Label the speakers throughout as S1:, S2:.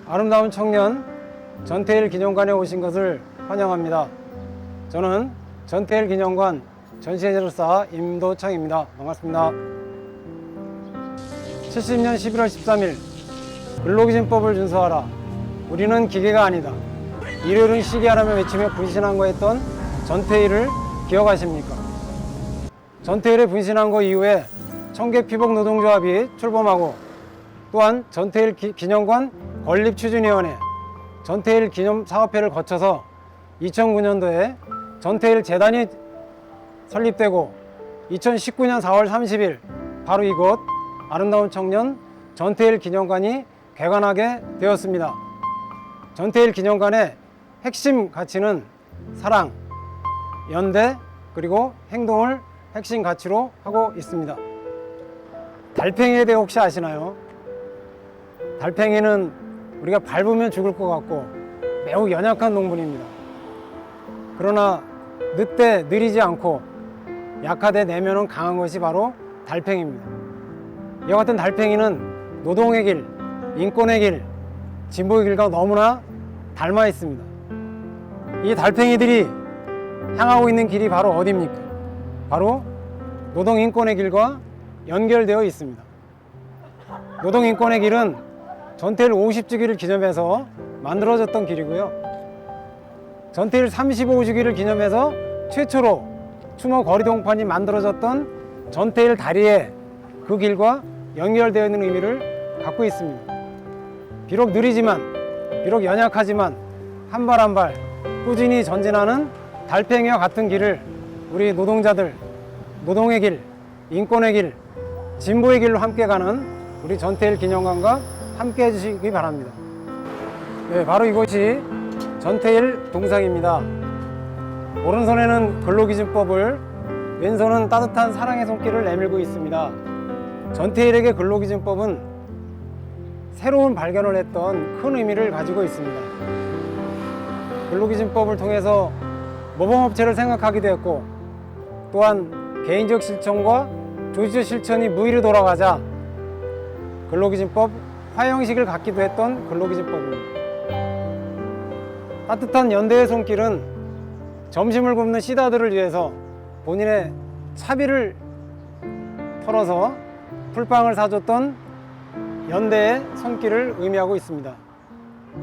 S1: 아름다운 청년 전태일 기념관에 오신 것을 환영합니다. 저는 전태일 기념관 전시해설사 임도창입니다. 반갑습니다. 70년 11월 13일 근로기준법을 준수하라. 우리는 기계가 아니다. 일요일은 쉬게 하라며 외치며 분신한 거 했던 전태일을 기억하십니까? 전태일의 분신한 거 이후에 청계피복노동조합이 출범하고 또한 전태일 기념관 건립추진위원회, 전태일 기념사업회를 거쳐서 2009년도에 전태일 재단이 설립되고 2019년 4월 30일 바로 이곳 아름다운 청년 전태일 기념관이 개관하게 되었습니다. 전태일 기념관의 핵심 가치는 사랑, 연대, 그리고 행동을 핵심 가치로 하고 있습니다. 달팽이에 대해 혹시 아시나요? 달팽이는 우리가 밟으면 죽을 것 같고 매우 연약한 동물입니다. 그러나 늦되 느리지 않고 약하되 내면은 강한 것이 바로 달팽이입니다. 이와 같은 달팽이는 노동의 길, 인권의 길, 진보의 길과 너무나 닮아 있습니다. 이 달팽이들이 향하고 있는 길이 바로 어디입니까? 바로 노동인권의 길과 연결되어 있습니다. 노동인권의 길은 전태일 50주기를 기념해서 만들어졌던 길이고요. 전태일 35주기를 기념해서 최초로 추모 거리 동판이 만들어졌던 전태일 다리에 그 길과 연결되어 있는 의미를 갖고 있습니다. 비록 느리지만, 비록 연약하지만 한 발 한 발 꾸준히 전진하는 달팽이와 같은 길을 우리 노동자들, 노동의 길, 인권의 길, 진보의 길로 함께 가는 우리 전태일 기념관과 함께 해주시기 바랍니다. 네, 바로 이곳이 전태일 동상입니다. 오른손에는 근로기준법을, 왼손은 따뜻한 사랑의 손길을 내밀고 있습니다. 전태일에게 근로기준법은 새로운 발견을 했던 큰 의미를 가지고 있습니다. 근로기준법을 통해서 모범업체를 생각하기도 했고, 또한 개인적 실천과 조직적 실천이 무의로 돌아가자 근로기준법 화형식을 갖기도 했던 근로기준법입니다. 따뜻한 연대의 손길은 점심을 굶는 시다들을 위해서 본인의 차비를 털어서 풀빵을 사줬던 연대의 손길을 의미하고 있습니다.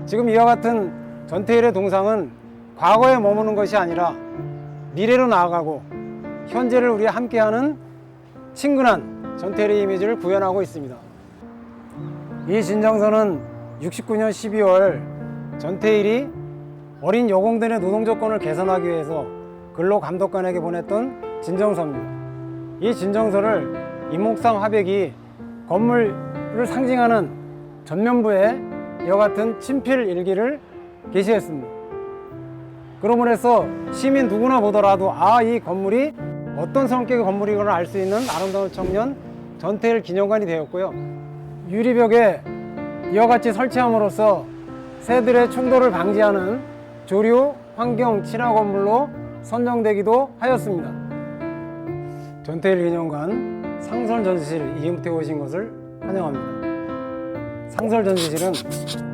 S1: 지금 이와 같은 전태일의 동상은 과거에 머무는 것이 아니라 미래로 나아가고 현재를 우리 함께하는 친근한 전태일의 이미지를 구현하고 있습니다. 이 진정서는 69년 12월 전태일이 어린 여공들의 노동조건을 개선하기 위해서 근로감독관에게 보냈던 진정서입니다. 이 진정서를 임목상 화백이 건물을 상징하는 전면부에 이와 같은 친필 일기를 게시했습니다. 그러므로 해서 시민 누구나 보더라도 이 건물이 어떤 성격의 건물이거나 알 수 있는 아름다운 청년 전태일 기념관이 되었고요. 유리벽에 이와 같이 설치함으로써 새들의 충돌을 방지하는 조류 환경 친화 건물로 선정되기도 하였습니다. 전태일 기념관 상설 전시실 이음태 오신 것을 환영합니다. 상설 전시실은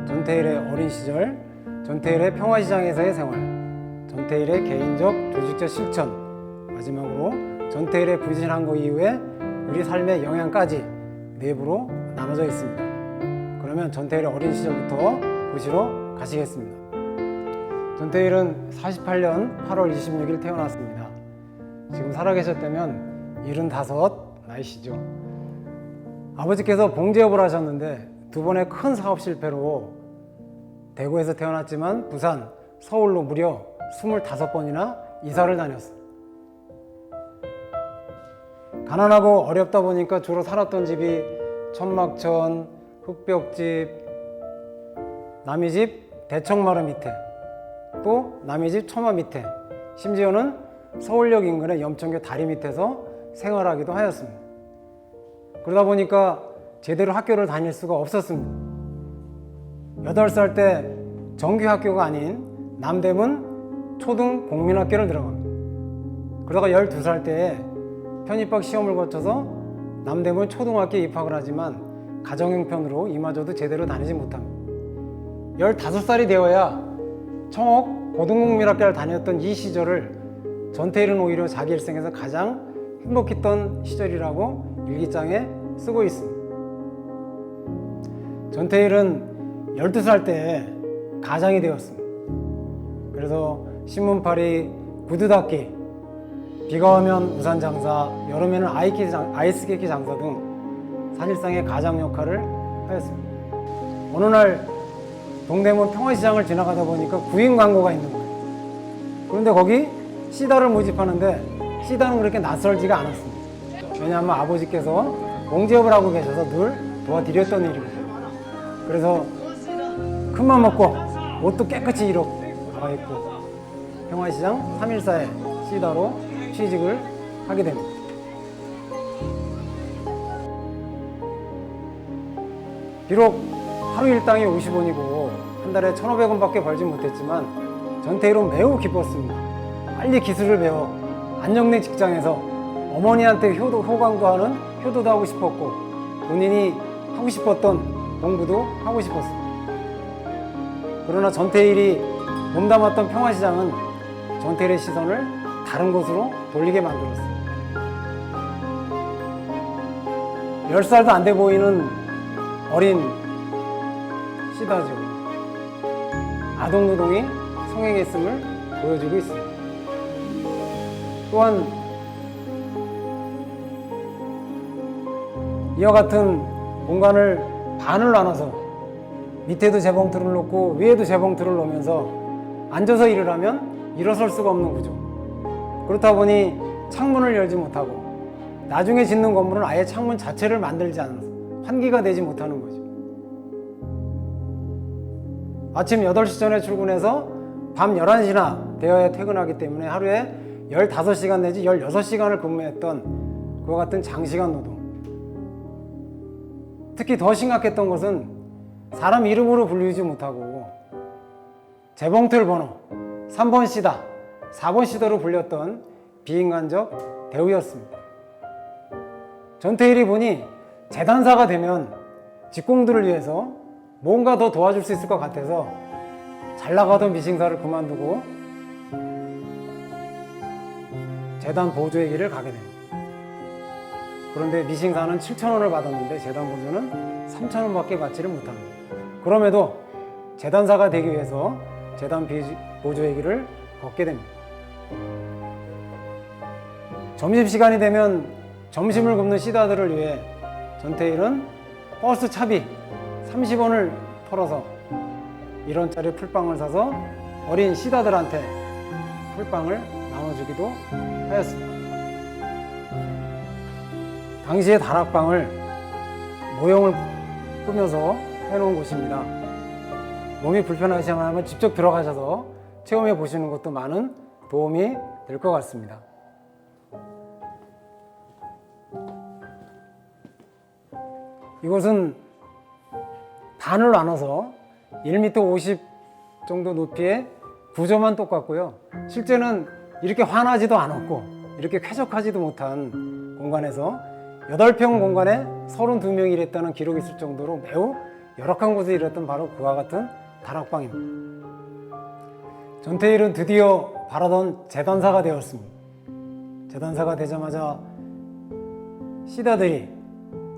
S1: 전태일의 어린 시절, 전태일의 평화시장에서의 생활, 전태일의 개인적 조직적 실천, 마지막으로 전태일의 분신한 거 이후에 우리 삶의 영향까지 내부로 나눠져 있습니다. 그러면 전태일의 어린 시절부터 보시러 가시겠습니다. 전태일은 48년 8월 26일 태어났습니다. 지금 살아계셨다면 75 나이시죠. 아버지께서 봉제업을 하셨는데 두 번의 큰 사업 실패로 대구에서 태어났지만 부산, 서울로 무려 25번이나 이사를 다녔습니다. 가난하고 어렵다 보니까 주로 살았던 집이 천막천, 흙벽집, 남의 집 대청마루 밑에, 또 남의 집 처마 밑에, 심지어는 서울역 인근의 염천교 다리 밑에서 생활하기도 하였습니다. 그러다 보니까 제대로 학교를 다닐 수가 없었습니다. 8살 때 정규 학교가 아닌 남대문 초등 공민학교를 들어갑니다. 그러다가 12살 때에 편입학 시험을 거쳐서 남대문 초등학교에 입학을 하지만 가정형편으로 이마저도 제대로 다니지 못합니다. 15살이 되어야 청옥 고등국민학교를 다녔던 이 시절을 전태일은 오히려 자기 일생에서 가장 행복했던 시절이라고 일기장에 쓰고 있습니다. 전태일은 12살 때 가장이 되었습니다. 그래서 신문팔이, 구두 닦기, 비가 오면 우산 장사, 여름에는 아이스케이크 장사 등 사실상의 가장 역할을 하였습니다. 어느 날 동대문 평화시장을 지나가다 보니까 구인 광고가 있는 거예요. 그런데 거기 시다를 모집하는데 시다는 그렇게 낯설지가 않았습니다. 왜냐하면 아버지께서 공제업을 하고 계셔서 늘 도와드렸던 일입니다. 그래서 큰맘 먹고 옷도 깨끗이 이렇게 갈아입고 평화시장 314에 시다로 취직을 하게 됩니다. 비록 하루 일당이 50원이고 한 달에 1,500원밖에 벌지 못했지만 전태일은 매우 기뻤습니다. 빨리 기술을 배워 안정된 직장에서 어머니한테 호강도 하는 효도도 하고 싶었고 본인이 하고 싶었던 공부도 하고 싶었습니다. 그러나 전태일이 몸담았던 평화시장은 전태일의 시선을 다른 곳으로 돌리게 만들었습니다. 10살도 안 돼 보이는 어린 시다죠. 아동노동이 성행했음을 보여주고 있습니다. 또한 이와 같은 공간을 반을 나눠서 밑에도 재봉틀을 놓고 위에도 재봉틀을 놓으면서 앉아서 일을 하면 일어설 수가 없는 구조. 그렇다 보니 창문을 열지 못하고 나중에 짓는 건물은 아예 창문 자체를 만들지 않아서 환기가 되지 못하는 거죠. 아침 8시 전에 출근해서 밤 11시나 되어야 퇴근하기 때문에 하루에 15시간 내지 16시간을 근무했던 그와 같은 장시간 노동. 특히 더 심각했던 것은 사람 이름으로 불리지 못하고 재봉틀 번호 3번 시다, 4번 시다로 불렸던 비인간적 대우였습니다. 전태일이 보니 재단사가 되면 직공들을 위해서 뭔가 더 도와줄 수 있을 것 같아서 잘 나가던 미싱사를 그만두고 재단 보조회계를 가게 됩니다. 그런데 미싱사는 7,000원을 받았는데 재단 보조는 3,000원밖에 받지를 못합니다. 그럼에도 재단사가 되기 위해서 재단 보조회계를 걷게 됩니다. 점심시간이 되면 점심을 굶는 시다들을 위해 전태일은 버스 차비 30원을 털어서 1원짜리 풀빵을 사서 어린 시다들한테 풀빵을 나눠주기도 하였습니다. 당시의 다락방을 모형을 꾸며서 해놓은 곳입니다. 몸이 불편하시면 직접 들어가셔서 체험해 보시는 것도 많은 도움이 될 것 같습니다. 이곳은 반을 나눠서 1m 50 정도 높이의 구조만 똑같고요. 실제는 이렇게 환하지도 않았고 이렇게 쾌적하지도 못한 공간에서 8평 공간에 32명이 일했다는 기록이 있을 정도로 매우 열악한 곳에 일했던 바로 그와 같은 다락방입니다. 전태일은 드디어 바라던 재단사가 되었습니다. 재단사가 되자마자 시다들이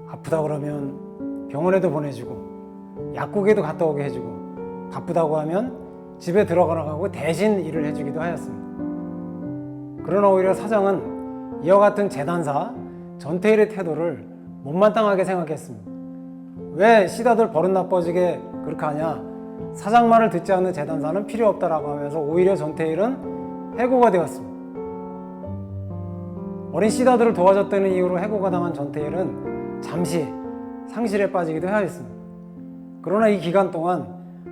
S1: 아프다 그러면 병원에도 보내주고 약국에도 갔다 오게 해주고 바쁘다고 하면 집에 들어가라고 대신 일을 해주기도 하였습니다. 그러나 오히려 사장은 이와 같은 재단사 전태일의 태도를 못마땅하게 생각했습니다. 왜 시다들 버릇 나빠지게 그렇게 하냐, 사장 말을 듣지 않는 재단사는 필요 없다라고 하면서 오히려 전태일은 해고가 되었습니다. 어린 시다들을 도와줬다는 이유로 해고가 당한 전태일은 잠시 상실에 빠지기도 하였습니다. 그러나 이 기간 동안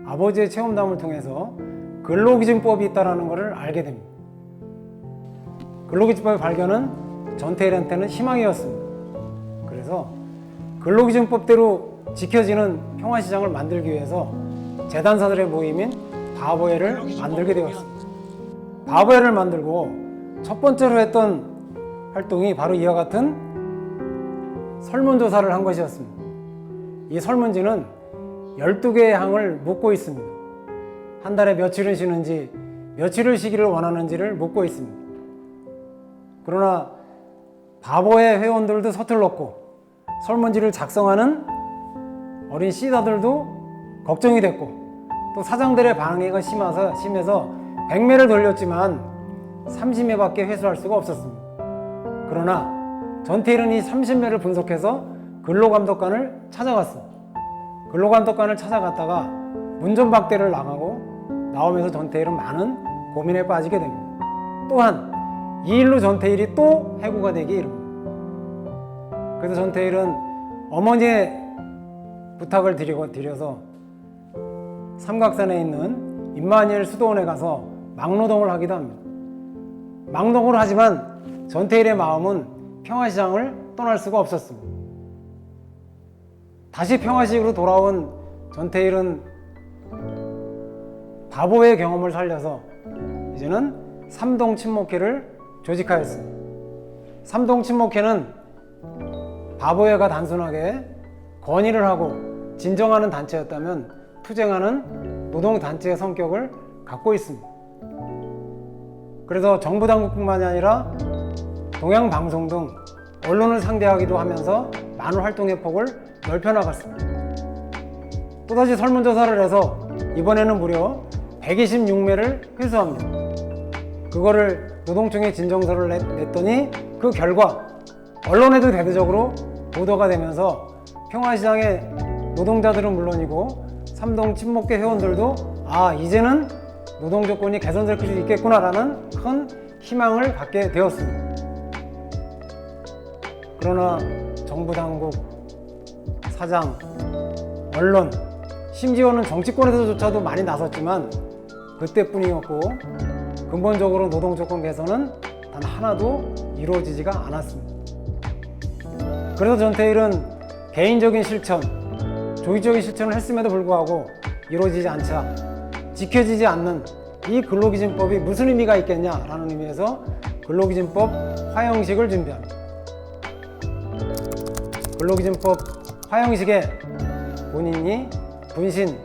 S1: 아버지의 체험담을 통해서 근로기준법이 있다는 것을 알게 됩니다. 근로기준법의 발견은 전태일한테는 희망이었습니다. 그래서 근로기준법대로 지켜지는 평화시장을 만들기 위해서 재단사들의 모임인 바보회를 만들게 되었습니다. 바보회를 만들고 첫 번째로 했던 활동이 바로 이와 같은 설문조사를 한 것이었습니다. 이 설문지는 12개의 항을 묻고 있습니다. 한 달에 며칠은 쉬는지, 며칠을 쉬기를 원하는지를 묻고 있습니다. 그러나 바보의 회원들도 서툴렀고 설문지를 작성하는 어린 시다들도 걱정이 됐고 또 사장들의 방해가 심해서 100매를 돌렸지만 30매밖에 회수할 수가 없었습니다. 그러나 전태일은 이 30매를 분석해서 근로감독관을 찾아갔습니다. 근로감독관을 찾아갔다가 문전박대를 나가고 나오면서 전태일은 많은 고민에 빠지게 됩니다. 또한 이 일로 전태일이 또 해고가 되기 이릅니다. 그래서 전태일은 어머니의 부탁을 드려서 삼각산에 있는 임마니엘 수도원에 가서 막노동을 하기도 합니다. 막노동을 하지만 전태일의 마음은 평화시장을 떠날 수가 없었습니다. 다시 평화시장으로 돌아온 전태일은 바보의 경험을 살려서 이제는 삼동친목회를 조직하였습니다. 삼동친목회는 바보회가 단순하게 건의를 하고 진정하는 단체였다면 투쟁하는 노동단체의 성격을 갖고 있습니다. 그래서 정부 당국뿐만이 아니라 동양방송 등 언론을 상대하기도 하면서 많은 활동의 폭을 넓혀나갔습니다. 또다시 설문조사를 해서 이번에는 무려 126매를 회수합니다. 그거를 노동청에 진정서를 냈더니 그 결과 언론에도 대대적으로 보도가 되면서 평화시장의 노동자들은 물론이고 삼동친목회 회원들도 이제는 노동조건이 개선될 수 있겠구나라는 큰 희망을 갖게 되었습니다. 그러나 정부 당국, 사장, 언론, 심지어는 정치권에서조차도 많이 나섰지만 그때뿐이었고 근본적으로 노동조건 개선은 단 하나도 이루어지지가 않았습니다. 그래서 전태일은 개인적인 실천, 조직적인 실천을 했음에도 불구하고 이루어지지 않자 지켜지지 않는 이 근로기준법이 무슨 의미가 있겠냐라는 의미에서 근로기준법 화형식을 준비합니다. 근로기준법 화형식에 본인이 분신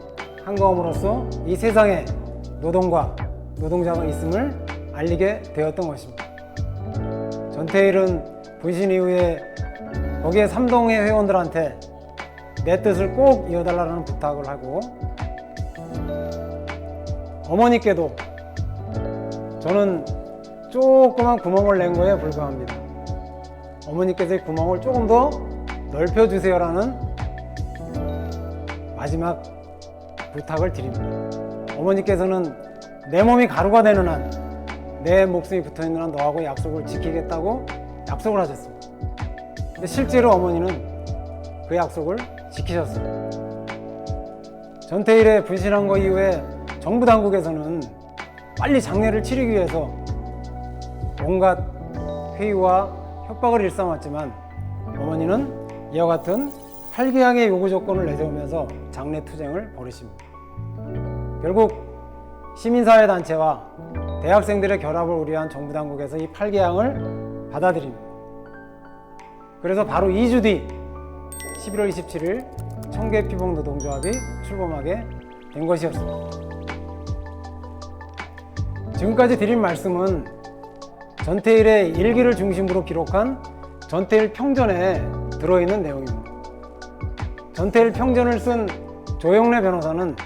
S1: 한가함으로써 이 세상에 노동과 노동자가 있음을 알리게 되었던 것입니다. 전태일은 분신 이후에 거기에 삼동회 회원들한테 내 뜻을 꼭 이어달라는 부탁을 하고 어머니께도 저는 조그만 구멍을 낸 거에 불과합니다. 어머니께서 이 구멍을 조금 더 넓혀주세요라는 마지막 부탁을 드립니다. 어머니께서는 내 몸이 가루가 되는 한, 내 목숨이 붙어있는 한 너하고 약속을 지키겠다고 약속을 하셨습니다. 근데 실제로 어머니는 그 약속을 지키셨습니다. 전태일의 분신한 거 이후에 정부 당국에서는 빨리 장례를 치르기 위해서 온갖 회유와 협박을 일삼았지만 어머니는 이와 같은 8개항의 요구 조건을 내세우면서 장례 투쟁을 벌이십니다. 결국 시민사회단체와 대학생들의 결합을 우려한 정부 당국에서 이 8개항을 받아들입니다. 그래서 바로 2주 뒤 11월 27일 청계피복 노동조합이 출범하게 된 것이었습니다. 지금까지 드린 말씀은 전태일의 일기를 중심으로 기록한 전태일 평전에 들어있는 내용입니다. 전태일 평전을 쓴 조영래 변호사는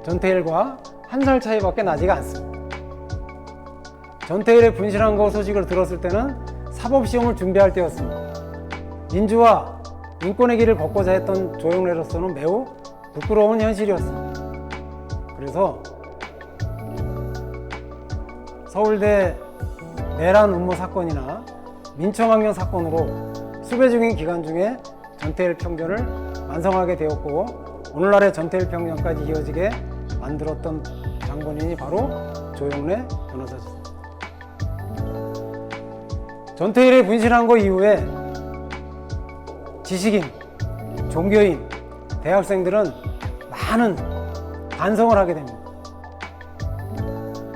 S1: 전태일과 한 살 차이밖에 나지가 않습니다. 전태일의 분신한 거 소식을 들었을 때는 사법시험을 준비할 때였습니다. 민주화, 인권의 길을 걷고자 했던 조영래로서는 매우 부끄러운 현실이었습니다. 그래서 서울대 내란 음모 사건이나 민청학령 사건으로 수배 중인 기간 중에 전태일 평전을 완성하게 되었고 오늘날의 전태일 평전까지 이어지게 만들었던 장본인이 바로 조영래 변호사였습니다. 전태일의 분신한 거 이후에 지식인, 종교인, 대학생들은 많은 반성을 하게 됩니다.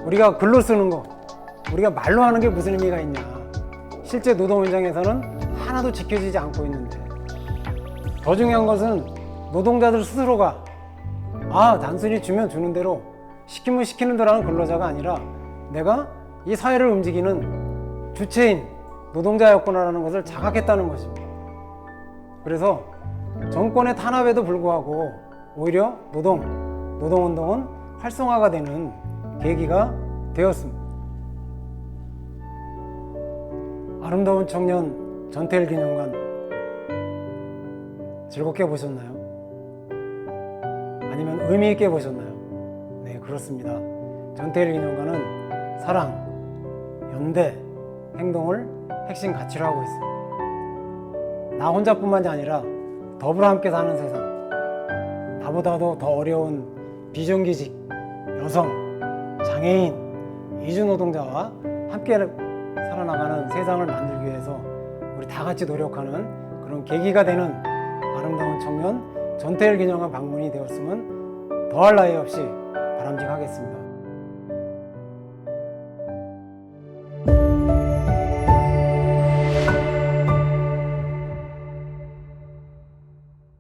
S1: 우리가 글로 쓰는 거, 우리가 말로 하는 게 무슨 의미가 있냐. 실제 노동 현장에서는 하나도 지켜지지 않고 있는데 더 중요한 것은 노동자들 스스로가 단순히 주면 주는 대로 시키면 시키는 대로 하는 근로자가 아니라 내가 이 사회를 움직이는 주체인 노동자였구나라는 것을 자각했다는 것입니다. 그래서 정권의 탄압에도 불구하고 오히려 노동운동은 활성화가 되는 계기가 되었습니다. 아름다운 청년 전태일 기념관 즐겁게 보셨나요? 아니면 의미 있게 보셨나요? 네, 그렇습니다. 전태일 기념관은 사랑, 연대, 행동을 핵심 가치로 하고 있습니다. 나 혼자뿐만이 아니라 더불어 함께 사는 세상, 나보다도 더 어려운 비정규직, 여성, 장애인, 이주노동자와 함께 살아나가는 세상을 만들기 위해서 우리 다 같이 노력하는 그런 계기가 되는 아름다운 청년 전태일 기념관 방문이 되었으면 더할 나위 없이 바람직하겠습니다.